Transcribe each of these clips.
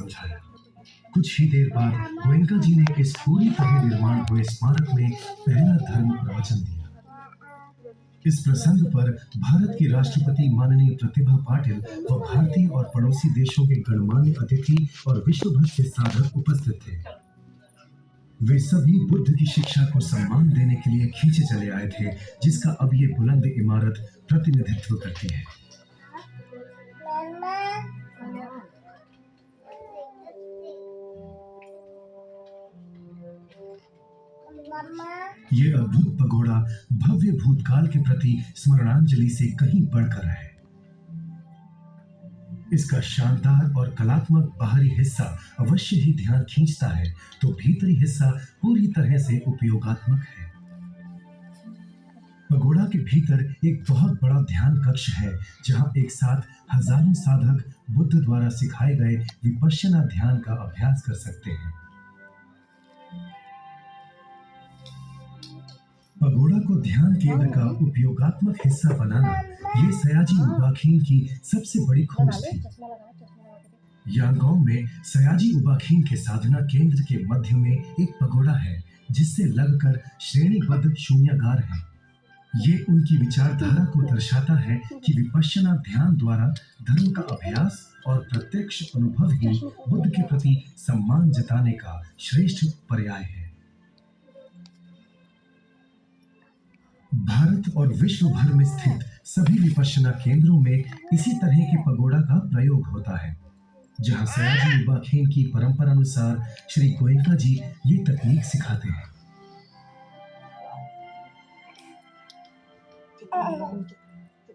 समझाया। कुछ ही देर बाद गोयनका जी ने इस पूरी तरह निर्माण हुए स्मारक में पहला धर्म प्रवचन दिया। इस प्रसंग पर भारत की राष्ट्रपति माननीय प्रतिभा पाटिल व भारतीय और पड़ोसी देशों के गणमान्य अतिथि और विश्व भर से साधक उपस्थित थे। वे सभी बुद्ध की शिक्षा को सम्मान देने के लिए खींचे चले आए थे, जिसका अब ये बुलंद इमारत प्रतिनिधित्व करती है। ये अद्भुत पगोड़ा भव्य भूतकाल के प्रति स्मरणांजलि से कहीं बढ़कर है। इसका शानदार और कलात्मक बाहरी हिस्सा अवश्य ही ध्यान खींचता है, तो भीतरी हिस्सा पूरी तरह से उपयोगात्मक है। पगोड़ा के भीतर एक बहुत बड़ा ध्यान कक्ष है, जहां एक साथ हजारों साधक बुद्ध द्वारा सिखाए गए विपश्यना ध्यान का अभ्यास कर सकते हैं। पगोड़ा को ध्यान केंद्र का उपयोगात्मक हिस्सा बनाना ये सयाजी उबाखीन की सबसे बड़ी खोज थी। यांगोंग में सयाजी उबाखीन के साधना केंद्र के मध्य में एक पगोड़ा है, जिससे लगकर श्रेणीबद्ध शून्यागार है। ये उनकी विचारधारा को दर्शाता है कि विपश्यना ध्यान द्वारा धर्म का अभ्यास और प्रत्यक्ष अनुभव ही बुद्ध के प्रति सम्मान जताने का श्रेष्ठ पर्याय है। भारत और विश्व भर में स्थित सभी विपश्यना केंद्रों में इसी तरह के पगोड़ा का प्रयोग होता है, जहां सयाजी उबाखीन की परंपरा अनुसार श्री गोयनका जी ये तकनीक सिखाते हैं।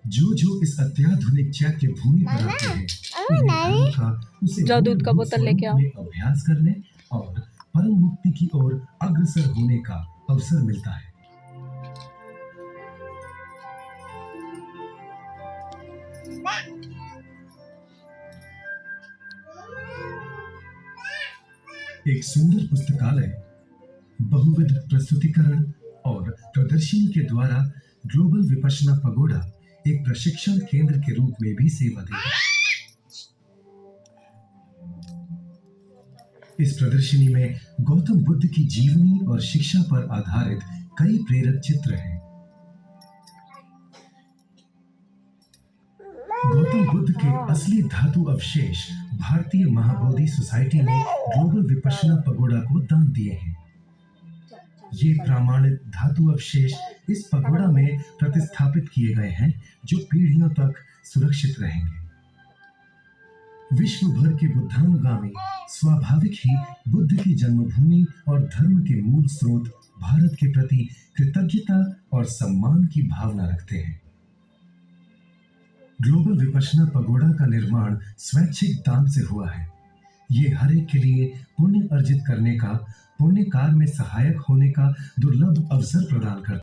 जो इस अत्याधुनिक चैत्य भूमि पर आते हैं, उन्हें धर्म का उसे दूध का बोतल लेके आओ। अभ्यास करने और परम मुक्ति की ओर अग्रसर होने का अवसर मिलता है। एक सुंदर पुस्तकालय, बहुविध प्रस्तुतिकरण और प्रदर्शनी के द्वारा ग्लोबल विपश्यना पगोड़ा एक प्रशिक्षण केंद्र के रूप में भी सेवा देगा। इस प्रदर्शनी में गौतम बुद्ध की जीवनी और शिक्षा पर आधारित कई प्रेरक चित्र हैं। गौतम बुद्ध के असली धातु अवशेष भारतीय महाबोधि सोसाइटी ने ग्लोबल विपश्यना पगोड़ा को दान दिए हैं। ये प्रामाणिक धातु अवशेष इस पगोड़ा में प्रतिस्थापित किए गए हैं, जो पीढ़ियों तक सुरक्षित रहेंगे। विश्व भर के बुद्धानुगामी स्वाभाविक ही बुद्ध की जन्मभूमि और धर्म के मूल स्रोत भारत के प्रति कृतज्ञता और सम्मान की भावना रखते हैं। ग्लोबल विपश्यना पगोड़ा का निर्माण स्वैच्छिक दान से हुआ है। ये हर एक के लिए पुण्य अर्जित करने का, पुण्य कार्य में सहायक होने का दुर्लभ अवसर प्रदान करता है।